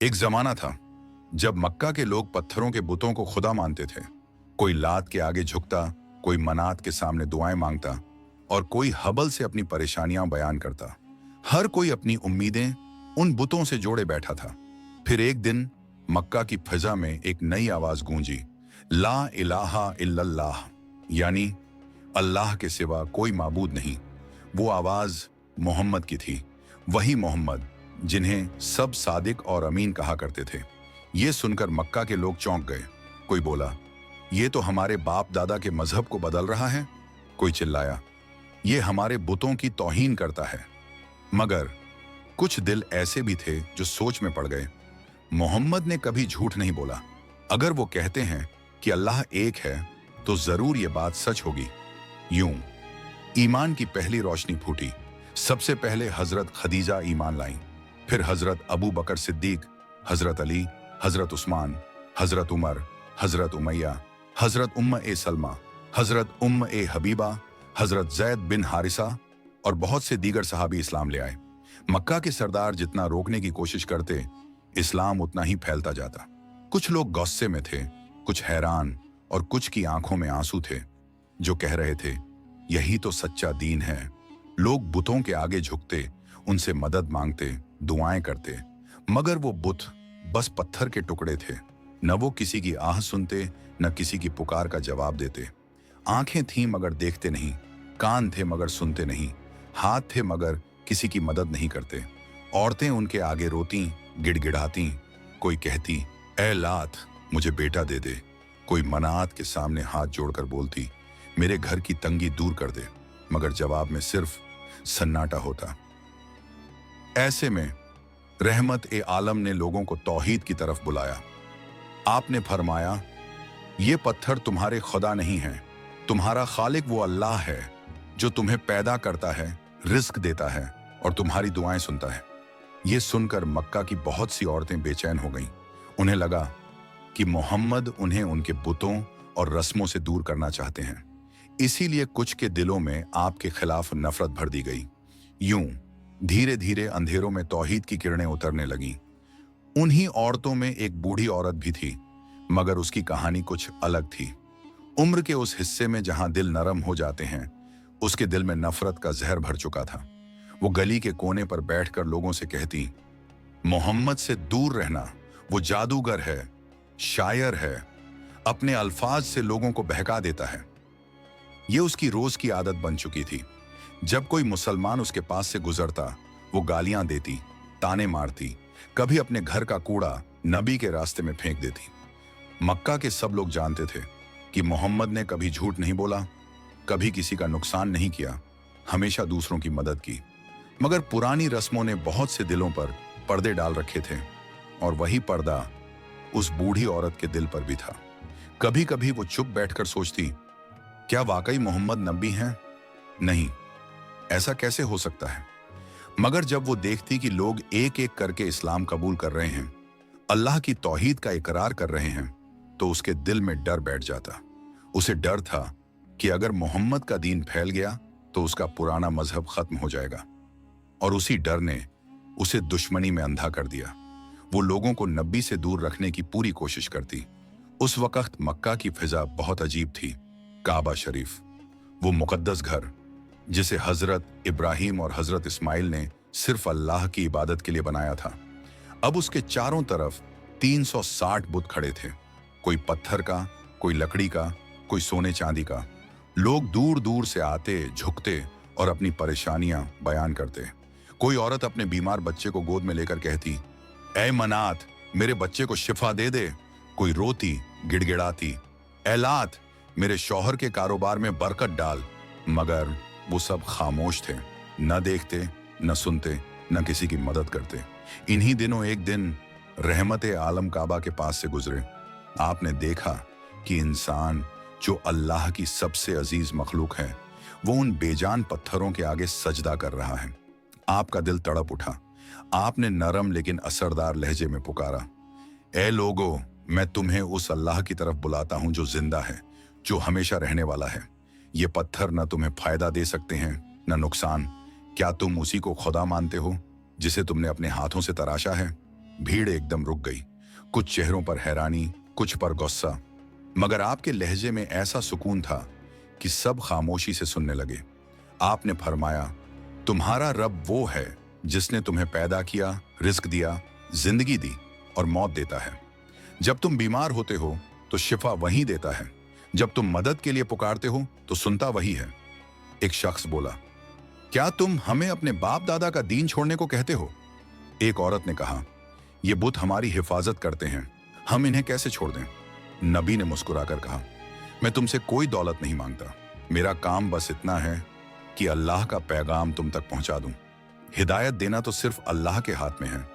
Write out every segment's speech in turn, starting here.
एक जमाना था जब मक्का के लोग पत्थरों के बुतों को खुदा मानते थे। कोई लात के आगे झुकता, कोई मनात के सामने दुआएं मांगता और कोई हबल से अपनी परेशानियां बयान करता। हर कोई अपनी उम्मीदें उन बुतों से जोड़े बैठा था। फिर एक दिन मक्का की फिजा में एक नई आवाज गूंजी, ला इलाहा इल्लल्लाह, यानी अल्लाह के सिवा कोई माबूद नहीं। वो आवाज मोहम्मद की थी, वही मोहम्मद जिन्हें सब सादिक और अमीन कहा करते थे। ये सुनकर मक्का के लोग चौंक गए। कोई बोला, ये तो हमारे बाप दादा के मजहब को बदल रहा है। कोई चिल्लाया, ये हमारे बुतों की तौहीन करता है। मगर कुछ दिल ऐसे भी थे जो सोच में पड़ गए। मोहम्मद ने कभी झूठ नहीं बोला। अगर वो कहते हैं कि अल्लाह एक है तो जरूर ये बात सच होगी। यूं ईमान की पहली रोशनी फूटी। सबसे पहले हजरत खदीजा ईमान लाई, फिर हजरत अबू बकर सिद्दीक, हजरत अली, हजरत उस्मान, हजरत उमर, हजरत उमैया, हजरत उम्म ए सलमा, हजरत उम्म ए हबीबा, हजरत जैद बिन हारिसा और बहुत से दीगर सहाबी इस्लाम ले आए। मक्का के सरदार जितना रोकने की कोशिश करते, इस्लाम उतना ही फैलता जाता। कुछ लोग गुस्से में थे, कुछ हैरान और कुछ की आंखों में आंसू थे, जो कह रहे थे, यही तो सच्चा दीन है। लोग बुतों के आगे झुकते, उनसे मदद मांगते, दुआएं करते, मगर वो बुत बस पत्थर के टुकड़े थे। न वो किसी की आह सुनते, न किसी की पुकार का जवाब देते। आंखें थीं मगर देखते नहीं, कान थे मगर सुनते नहीं, हाथ थे मगर किसी की मदद नहीं करते। औरतें उनके आगे रोती, गिड़गिड़ाती। कोई कहती, ए लात मुझे बेटा दे दे। कोई मनात के सामने हाथ जोड़कर बोलती, मेरे घर की तंगी दूर कर दे। मगर जवाब में सिर्फ सन्नाटा होता। ऐसे में रहमत ए आलम ने लोगों को तौहीद की तरफ बुलाया। आपने फरमाया, ये पत्थर तुम्हारे खुदा नहीं है, तुम्हारा खालिक वो अल्लाह है जो तुम्हें पैदा करता है, रिस्क देता है और तुम्हारी दुआएं सुनता है। ये सुनकर मक्का की बहुत सी औरतें बेचैन हो गईं। उन्हें लगा कि मोहम्मद उन्हें उनके बुतों और रस्मों से दूर करना चाहते हैं। इसीलिए कुछ के दिलों में आपके खिलाफ नफरत भर दी गई। यूं धीरे धीरे अंधेरों में तौहीद की किरणें उतरने लगीं। उन्हीं औरतों में एक बूढ़ी औरत भी थी, मगर उसकी कहानी कुछ अलग थी। उम्र के उस हिस्से में जहां दिल नरम हो जाते हैं, उसके दिल में नफरत का जहर भर चुका था। वो गली के कोने पर बैठकर लोगों से कहती, मोहम्मद से दूर रहना, वो जादूगर है, शायर है, अपने अल्फाज से लोगों को बहका देता है। ये उसकी रोज की आदत बन चुकी थी। जब कोई मुसलमान उसके पास से गुजरता, वो गालियां देती, ताने मारती, कभी अपने घर का कूड़ा नबी के रास्ते में फेंक देती। मक्का के सब लोग जानते थे कि मोहम्मद ने कभी झूठ नहीं बोला, कभी किसी का नुकसान नहीं किया, हमेशा दूसरों की मदद की। मगर पुरानी रस्मों ने बहुत से दिलों पर पर्दे डाल रखे थे, और वही पर्दा उस बूढ़ी औरत के दिल पर भी था। कभी कभी वो चुप बैठकर सोचती, क्या वाकई मोहम्मद नबी हैं? नहीं, ऐसा कैसे हो सकता है? मगर जब वो देखती कि लोग एक एक करके इस्लाम कबूल कर रहे हैं, अल्लाह की तौहीद का इकरार कर रहे हैं, तो उसके दिल में डर बैठ जाता। उसे डर था कि अगर मोहम्मद का दीन फैल गया तो उसका पुराना मजहब खत्म हो जाएगा, और उसी डर ने उसे दुश्मनी में अंधा कर दिया। वो लोगों को नबी से दूर रखने की पूरी कोशिश करती। उस वक्त मक्का की फिजा बहुत अजीब थी। काबा शरीफ, वो मुकद्दस घर जिसे हजरत इब्राहिम और हजरत इस्माइल ने सिर्फ अल्लाह की इबादत के लिए बनाया था, अब उसके चारों तरफ 360 बुत खड़े थे। कोई पत्थर का, कोई लकड़ी का, कोई सोने चांदी का। लोग दूर दूर से आते, झुकते और अपनी परेशानियां बयान करते। कोई औरत अपने बीमार बच्चे को गोद में लेकर कहती, ऐ मनात मेरे बच्चे को शिफा दे दे। कोई रोती, गिड़गिड़ाती, ऐ लात मेरे शौहर के कारोबार में बरकत डाल। मगर वो सब खामोश थे, न देखते, न सुनते, न किसी की मदद करते। इन्हीं दिनों एक दिन रहमत आलम काबा के पास से गुजरे। आपने देखा कि इंसान जो अल्लाह की सबसे अजीज मखलूक है, वो उन बेजान पत्थरों के आगे सजदा कर रहा है। आपका दिल तड़प उठा। आपने नरम लेकिन असरदार लहजे में पुकारा, ए लोगो, मैं तुम्हें उस अल्लाह की तरफ बुलाता हूं जो जिंदा है, जो हमेशा रहने वाला है। ये पत्थर न तुम्हें फायदा दे सकते हैं न नुकसान। क्या तुम उसी को खुदा मानते हो जिसे तुमने अपने हाथों से तराशा है? भीड़ एकदम रुक गई। कुछ चेहरों पर हैरानी, कुछ पर गुस्सा, मगर आपके लहजे में ऐसा सुकून था कि सब खामोशी से सुनने लगे। आपने फरमाया, तुम्हारा रब वो है जिसने तुम्हें पैदा किया, रिस्क दिया, जिंदगी दी और मौत देता है। जब तुम बीमार होते हो तो शिफा वही देता है, जब तुम मदद के लिए पुकारते हो तो सुनता वही है। एक शख्स बोला, क्या तुम हमें अपने बाप दादा का दीन छोड़ने को कहते हो? एक औरत ने कहा, ये बुत हमारी हिफाजत करते हैं, हम इन्हें कैसे छोड़ दें? नबी ने मुस्कुराकर कहा, मैं तुमसे कोई दौलत नहीं मांगता, मेरा काम बस इतना है कि अल्लाह का पैगाम तुम तक पहुंचा दूं। हिदायत देना तो सिर्फ अल्लाह के हाथ में है।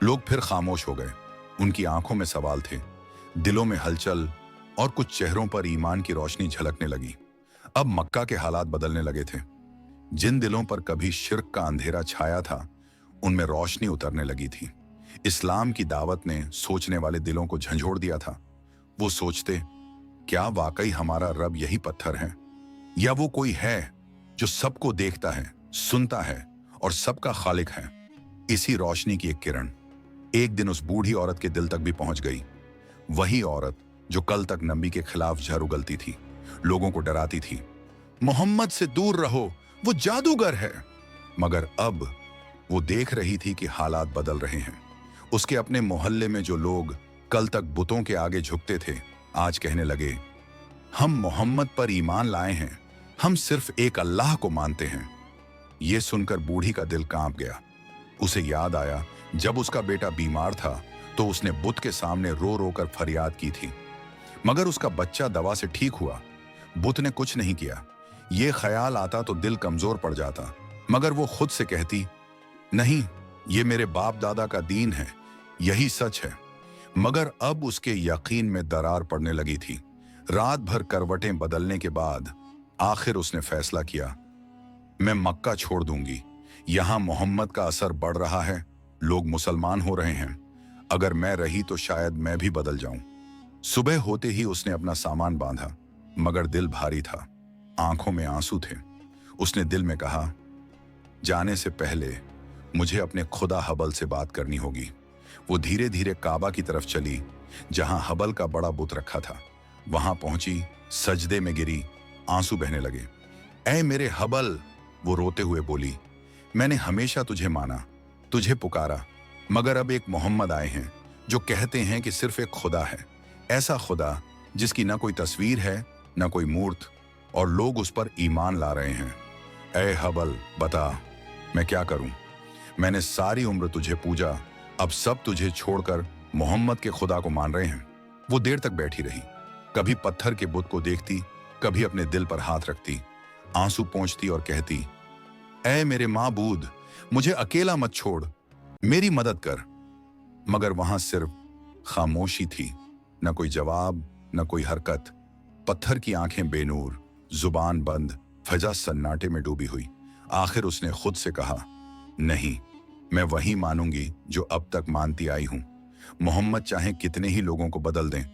लोग फिर खामोश हो गए। उनकी आंखों में सवाल थे, दिलों में हलचल और कुछ चेहरों पर ईमान की रोशनी झलकने लगी। अब मक्का के हालात बदलने लगे थे। जिन दिलों पर कभी शिर्क का अंधेरा छाया था, उनमें रोशनी उतरने लगी थी। इस्लाम की दावत ने सोचने वाले दिलों को झंझोड़ दिया था। वो सोचते, क्या वाकई हमारा रब यही पत्थर है, या वो कोई है जो सबको देखता है, सुनता है और सबका खालिक है? इसी रोशनी की एक किरण एक दिन उस बूढ़ी औरत के दिल तक भी पहुंच गई। वही औरत जो कल तक नबी के खिलाफ झर उगलती थी, लोगों को डराती थी, मोहम्मद से दूर रहो, वो जादूगर है। मगर अब वो देख रही थी कि हालात बदल रहे हैं। उसके अपने मोहल्ले में जो लोग कल तक बुतों के आगे झुकते थे, आज कहने लगे, हम मोहम्मद पर ईमान लाए हैं, हम सिर्फ एक अल्लाह को मानते हैं। ये सुनकर बूढ़ी का दिल कांप गया। उसे याद आया, जब उसका बेटा बीमार था तो उसने बुत के सामने रो रो कर फरियाद की थी, मगर उसका बच्चा दवा से ठीक हुआ। बुत ने कुछ नहीं किया। ये ख्याल आता तो दिल कमजोर पड़ जाता, मगर वो खुद से कहती, नहीं, ये मेरे बाप दादा का दीन है, यही सच है। मगर अब उसके यकीन में दरार पड़ने लगी थी। रात भर करवटें बदलने के बाद आखिर उसने फैसला किया, मैं मक्का छोड़ दूंगी। यहां मोहम्मद का असर बढ़ रहा है, लोग मुसलमान हो रहे हैं। अगर मैं रही तो शायद मैं भी बदल जाऊं। सुबह होते ही उसने अपना सामान बांधा, मगर दिल भारी था, आंखों में आंसू थे। उसने दिल में कहा, जाने से पहले मुझे अपने खुदा हबल से बात करनी होगी। वो धीरे धीरे काबा की तरफ चली, जहां हबल का बड़ा बुत रखा था। वहां पहुंची, सजदे में गिरी, आंसू बहने लगे। ऐ मेरे हबल, वो रोते हुए बोली, मैंने हमेशा तुझे माना, तुझे पुकारा, मगर अब एक मोहम्मद आए हैं जो कहते हैं कि सिर्फ एक खुदा है, ऐसा खुदा जिसकी ना कोई तस्वीर है, ना कोई मूर्त, और लोग उस पर ईमान ला रहे हैं। ऐ हबल, बता मैं क्या करूं? मैंने सारी उम्र तुझे पूजा, अब सब तुझे छोड़कर मोहम्मद के खुदा को मान रहे हैं। वो देर तक बैठी रही, कभी पत्थर के बुत को देखती, कभी अपने दिल पर हाथ रखती, आंसू पोंछती और कहती, ऐ मेरे माबूद, मुझे अकेला मत छोड़, मेरी मदद कर। मगर वहां सिर्फ खामोशी थी, न कोई जवाब, न कोई हरकत। पत्थर की आंखें बेनूर, जुबान बंद, फजा सन्नाटे में डूबी हुई। आखिर उसने खुद से कहा, नहीं, मैं वही मानूंगी जो अब तक मानती आई हूं। मोहम्मद चाहे कितने ही लोगों को बदल दें,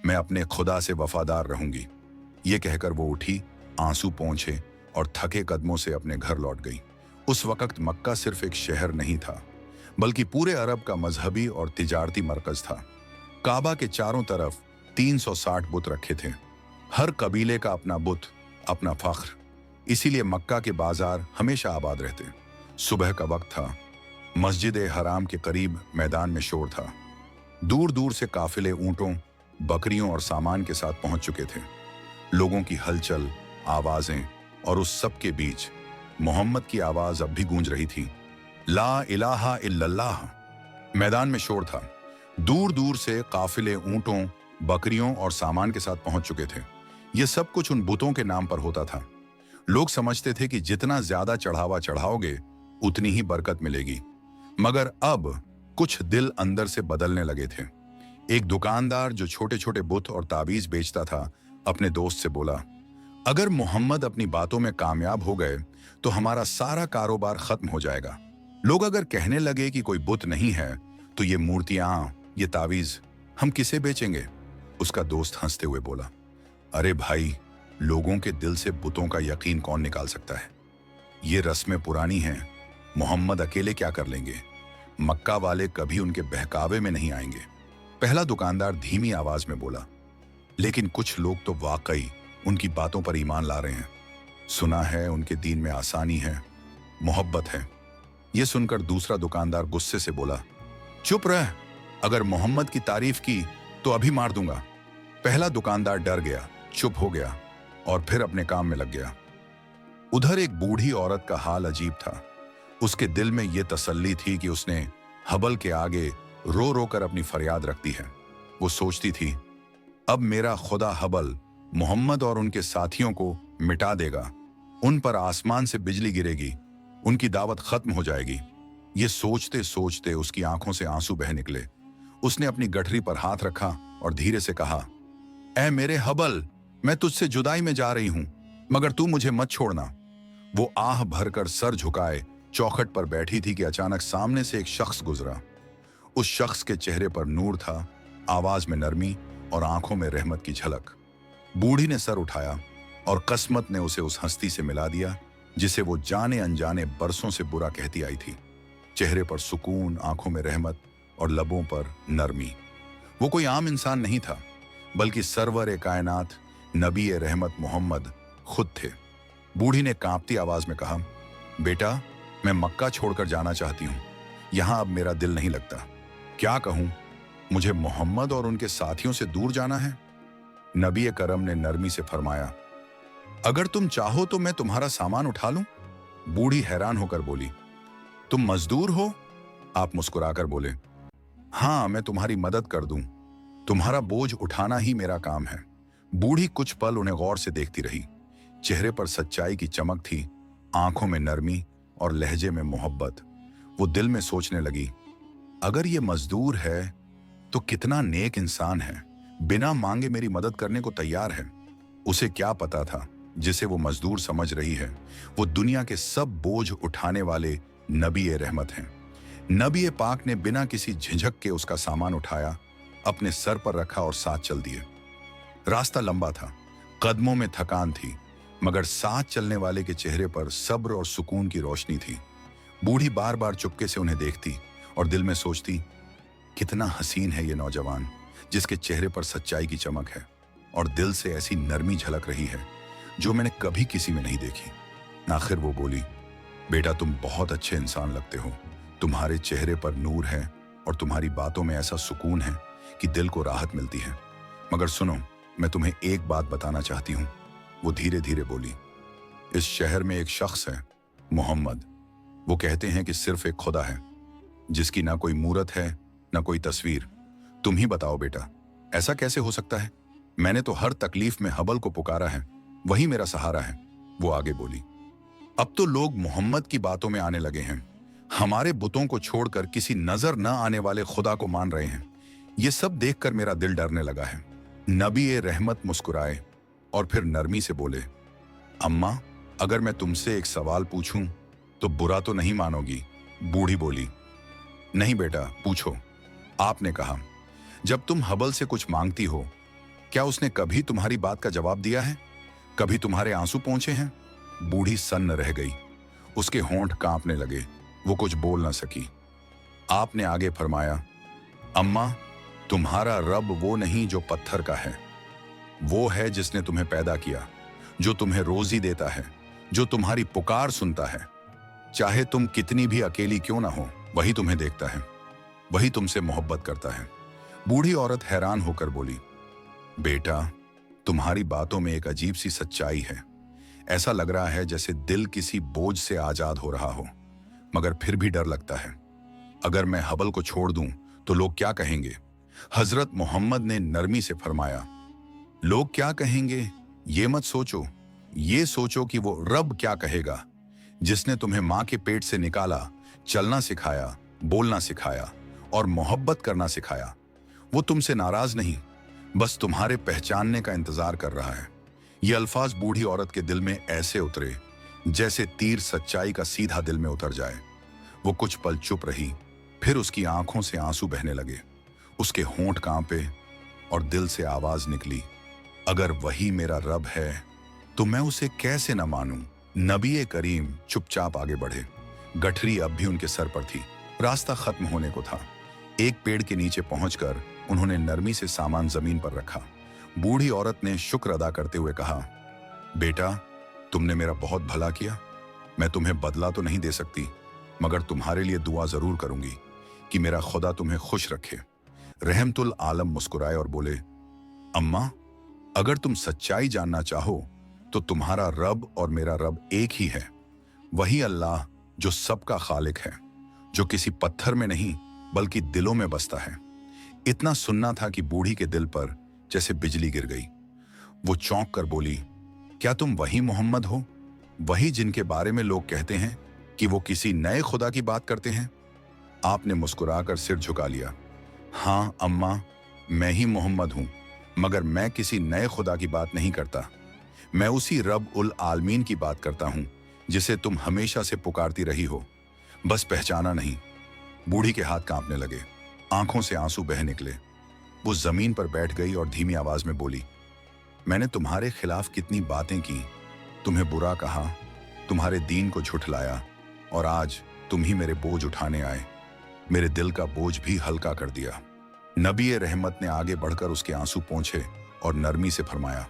मैं अपने खुदा से वफादार रहूंगी। ये कहकर वो उठी, आंसू पोंछे और थके कदमों से अपने घर लौट गई। उस वक्त मक्का सिर्फ एक शहर नहीं था, बल्कि पूरे अरब का मजहबी और तिजारती मरकज था। काबा के चारों तरफ 360 बुत रखे थे। हर कबीले का अपना बुत, अपना फख्र। इसीलिए मक्का के बाजार हमेशा आबाद रहते। सुबह का वक्त था, मस्जिद हराम के करीब मैदान में शोर था। दूर दूर से काफिले ऊंटों, बकरियों और सामान के साथ पहुंच चुके थे। लोगों की हलचल, आवाजें, और उस सब के बीच मोहम्मद की आवाज अब भी गूंज रही थी, ला इलाहा इल्लल्लाह। मैदान में शोर था। दूर दूर से काफिले ऊंटों, बकरियों और सामान के साथ पहुंच चुके थे। यह सब कुछ उन बुतों के नाम पर होता था। लोग समझते थे कि जितना ज्यादा चढ़ावा चढ़ाओगे, उतनी ही बरकत मिलेगी। मगर अब कुछ दिल अंदर से बदलने लगे थे। एक दुकानदार जो छोटे छोटे बुत और ताबीज बेचता था, अपने दोस्त से बोला, अगर मोहम्मद अपनी बातों में कामयाब हो गए तो हमारा सारा कारोबार खत्म हो जाएगा। लोग अगर कहने लगे कि कोई बुत नहीं है, तो ये मूर्तियां, ये तावीज हम किसे बेचेंगे? उसका दोस्त हंसते हुए बोला, अरे भाई, लोगों के दिल से बुतों का यकीन कौन निकाल सकता है? ये रस्में पुरानी हैं, मोहम्मद अकेले क्या कर लेंगे? मक्का वाले कभी उनके बहकावे में नहीं आएंगे। पहला दुकानदार धीमी आवाज में बोला, लेकिन कुछ लोग तो वाकई उनकी बातों पर ईमान ला रहे हैं। सुना है उनके दीन में आसानी है, मोहब्बत है। यह सुनकर दूसरा दुकानदार गुस्से से बोला, चुप रह, अगर मोहम्मद की तारीफ की तो अभी मार दूंगा। पहला दुकानदार डर गया, चुप हो गया और फिर अपने काम में लग गया। उधर एक बूढ़ी औरत का हाल अजीब था। उसके दिल में यह तसल्ली थी कि उसने हबल के आगे रो रो कर अपनी फरियाद रख दी है। वो सोचती थी, अब मेरा खुदा हबल मोहम्मद और उनके साथियों को मिटा देगा, उन पर आसमान से बिजली गिरेगी, उनकी दावत खत्म हो जाएगी। ये सोचते सोचते उसकी आंखों से आंसू बह निकले। उसने अपनी गठरी पर हाथ रखा और धीरे से कहा, ऐ मेरे हबल, मैं तुझसे जुदाई में जा रही हूं, मगर तू मुझे मत छोड़ना। वो आह भरकर सर झुकाए चौखट पर बैठी थी कि अचानक सामने से एक शख्स गुजरा। उस शख्स के चेहरे पर नूर था, आवाज में नरमी और आंखों में रहमत की झलक। बूढ़ी ने सर उठाया और किस्मत ने उसे उस हस्ती से मिला दिया जिसे वो जाने अनजाने बरसों से बुरा कहती आई थी। चेहरे पर सुकून, आंखों में रहमत और लबों पर नरमी। वो कोई आम इंसान नहीं था, बल्कि सरवर ए कायनात नबी ए रहमत मोहम्मद खुद थे। बूढ़ी ने कांपती आवाज में कहा, बेटा, मैं मक्का छोड़कर जाना चाहती हूँ। यहां अब मेरा दिल नहीं लगता। क्या कहूं, मुझे मोहम्मद और उनके साथियों से दूर जाना है। नबी करम ने नरमी से फरमाया, अगर तुम चाहो तो मैं तुम्हारा सामान उठा लूं। बूढ़ी हैरान होकर बोली, तुम मजदूर हो? आप मुस्कुराकर बोले, हां, मैं तुम्हारी मदद कर दूं। तुम्हारा बोझ उठाना ही मेरा काम है। बूढ़ी कुछ पल उन्हें गौर से देखती रही। चेहरे पर सच्चाई की चमक थी, आंखों में नरमी और लहजे में मोहब्बत। वो दिल में सोचने लगी, अगर ये मजदूर है तो कितना नेक इंसान है, बिना मांगे मेरी मदद करने को तैयार है। उसे क्या पता था, जिसे वो मजदूर समझ रही है, वो दुनिया के सब बोझ उठाने वाले नबी ए रहमत हैं। नबी ए पाक ने बिना किसी झिझक के उसका सामान उठाया, अपने सर पर रखा और साथ चल दिए। रास्ता लंबा था, कदमों में थकान थी, मगर साथ चलने वाले के चेहरे पर सब्र और सुकून की रोशनी थी। बूढ़ी बार बार चुपके से उन्हें देखती और दिल में सोचती, कितना हसीन है ये नौजवान, जिसके चेहरे पर सच्चाई की चमक है और दिल से ऐसी नरमी झलक रही है जो मैंने कभी किसी में नहीं देखी। आखिर वो बोली, बेटा, तुम बहुत अच्छे इंसान लगते हो। तुम्हारे चेहरे पर नूर है और तुम्हारी बातों में ऐसा सुकून है कि दिल को राहत मिलती है। मगर सुनो, मैं तुम्हें एक बात बताना चाहती हूँ। वो धीरे धीरे बोली, इस शहर में एक शख्स है, मोहम्मद। वो कहते हैं कि सिर्फ एक खुदा है, जिसकी ना कोई मूरत है ना कोई तस्वीर। तुम ही बताओ बेटा, ऐसा कैसे हो सकता है? मैंने तो हर तकलीफ में हबल को पुकारा है, वही मेरा सहारा है। वो आगे बोली, अब तो लोग मोहम्मद की बातों में आने लगे हैं, हमारे बुतों को छोड़कर किसी नजर न आने वाले खुदा को मान रहे हैं। ये सब देखकर मेरा दिल डरने लगा है। नबी ए रहमत मुस्कुराए और फिर नरमी से बोले, अम्मा, अगर मैं तुमसे एक सवाल पूछूं तो बुरा तो नहीं मानोगी? बूढ़ी बोली, नहीं बेटा, पूछो। आपने कहा, जब तुम हबल से कुछ मांगती हो, क्या उसने कभी तुम्हारी बात का जवाब दिया है? कभी तुम्हारे आंसू पहुंचे हैं? बूढ़ी सन्न रह गई, उसके होंठ कांपने लगे, वो कुछ बोल ना सकी। आपने आगे फरमाया, अम्मा, तुम्हारा रब वो नहीं जो पत्थर का है, वो है जिसने तुम्हें पैदा किया, जो तुम्हें रोजी देता है, जो तुम्हारी पुकार सुनता है। चाहे तुम कितनी भी अकेली क्यों ना हो, वही तुम्हें देखता है, वही तुमसे मोहब्बत करता है। बूढ़ी औरत हैरान होकर बोली, बेटा, तुम्हारी बातों में एक अजीब सी सच्चाई है। ऐसा लग रहा है जैसे दिल किसी बोझ से आजाद हो रहा हो, मगर फिर भी डर लगता है। अगर मैं हबल को छोड़ दूं तो लोग क्या कहेंगे? हजरत मोहम्मद ने नरमी से फरमाया, लोग क्या कहेंगे ये मत सोचो, ये सोचो कि वो रब क्या कहेगा, जिसने तुम्हें मां के पेट से निकाला, चलना सिखाया, बोलना सिखाया और मोहब्बत करना सिखाया। वो तुमसे नाराज नहीं, बस तुम्हारे पहचानने का इंतजार कर रहा है। ये अल्फाज बूढ़ी औरत के दिल में ऐसे उतरे जैसे तीर सच्चाई का सीधा दिल में उतर जाए। वो कुछ पल चुप रही, फिर उसकी आंखों से आंसू बहने लगे, उसके होंठ कांपे और दिल से आवाज निकली, अगर वही मेरा रब है तो मैं उसे कैसे न मानूं? नबी करीम चुपचाप आगे बढ़े। गठरी अब भी उनके सर पर थी, रास्ता खत्म होने को था। एक पेड़ के नीचे पहुंचकर उन्होंने नरमी से सामान जमीन पर रखा। बूढ़ी औरत ने शुक्र अदा करते हुए कहा, बेटा, तुमने मेरा बहुत भला किया। मैं तुम्हें बदला तो नहीं दे सकती, मगर तुम्हारे लिए दुआ जरूर करूंगी कि मेरा खुदा तुम्हें खुश रखे। रहमतुल आलम मुस्कुराए और बोले, अम्मा, अगर तुम सच्चाई जानना चाहो तो तुम्हारा रब और मेरा रब एक ही है। वही अल्लाह जो सबका खालिक है, जो किसी पत्थर में नहीं बल्कि दिलों में बसता है। इतना सुनना था कि बूढ़ी के दिल पर जैसे बिजली गिर गई। वो चौंक कर बोली, क्या तुम वही मोहम्मद हो, वही जिनके बारे में लोग कहते हैं कि वो किसी नए खुदा की बात करते हैं? आपने मुस्कुराकर सिर झुका लिया। हाँ अम्मा, मैं ही मोहम्मद हूं, मगर मैं किसी नए खुदा की बात नहीं करता। मैं उसी रब उल आलमीन की बात करता हूं जिसे तुम हमेशा से पुकारती रही हो, बस पहचाना नहीं। बूढ़ी के हाथ कांपने लगे, आंखों से आंसू बह निकले। वो जमीन पर बैठ गई और धीमी आवाज में बोली, मैंने तुम्हारे खिलाफ कितनी बातें की, तुम्हें बुरा कहा, तुम्हारे दीन को झुठलाया, और आज तुम ही मेरे बोझ उठाने आए। मेरे दिल का बोझ भी हल्का कर दिया। नबी रहमत ने आगे बढ़कर उसके आंसू पोंछे और नरमी से फरमाया,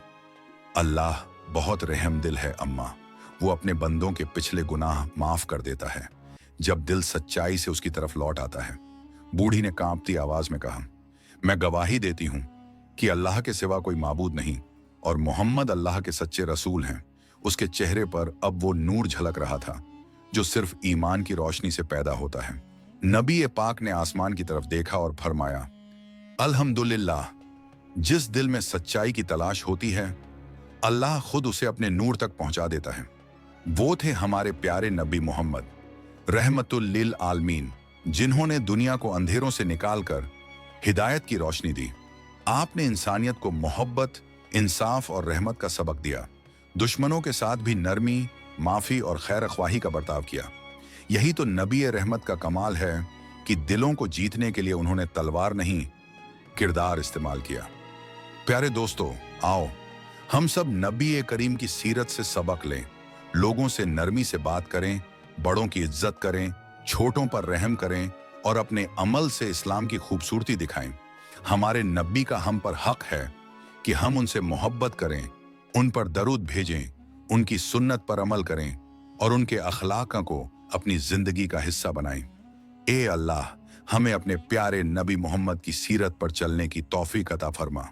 अल्लाह बहुत रहम दिल है अम्मा। वो अपने बंदों के पिछले गुनाह माफ कर देता है जब दिल सच्चाई से उसकी तरफ लौट आता है। बूढ़ी ने कांपती आवाज में कहा, मैं गवाही देती हूं कि अल्लाह के सिवा कोई माबूद नहीं और मोहम्मद अल्लाह के सच्चे रसूल हैं। उसके चेहरे पर अब वो नूर झलक रहा था जो सिर्फ ईमान की रोशनी से पैदा होता है। नबी पाक ने आसमान की तरफ देखा और फरमाया, अल्हम्दुलिल्लाह, जिस दिल में सच्चाई की तलाश होती है अल्लाह खुद उसे अपने नूर तक पहुंचा देता है। वो थे हमारे प्यारे नबी मोहम्मद रहमतुल लिल आलमीन, जिन्होंने दुनिया को अंधेरों से निकालकर हिदायत की रोशनी दी। आपने इंसानियत को मोहब्बत, इंसाफ और रहमत का सबक दिया। दुश्मनों के साथ भी नरमी, माफी और खैर ख्वाही का बर्ताव किया। यही तो नबी रहमत का कमाल है कि दिलों को जीतने के लिए उन्होंने तलवार नहीं, किरदार इस्तेमाल किया। प्यारे दोस्तों, आओ हम सब नबी करीम की सीरत से सबक लें, लोगों से नरमी से बात करें, बड़ों की इज्जत करें, छोटों पर रहम करें और अपने अमल से इस्लाम की खूबसूरती दिखाएं। हमारे नबी का हम पर हक है कि हम उनसे मोहब्बत करें, उन पर दरूद भेजें, उनकी सुन्नत पर अमल करें और उनके अखलाक को अपनी जिंदगी का हिस्सा बनाएं। ए अल्लाह, हमें अपने प्यारे नबी मोहम्मद की सीरत पर चलने की तौफीक अता फरमा।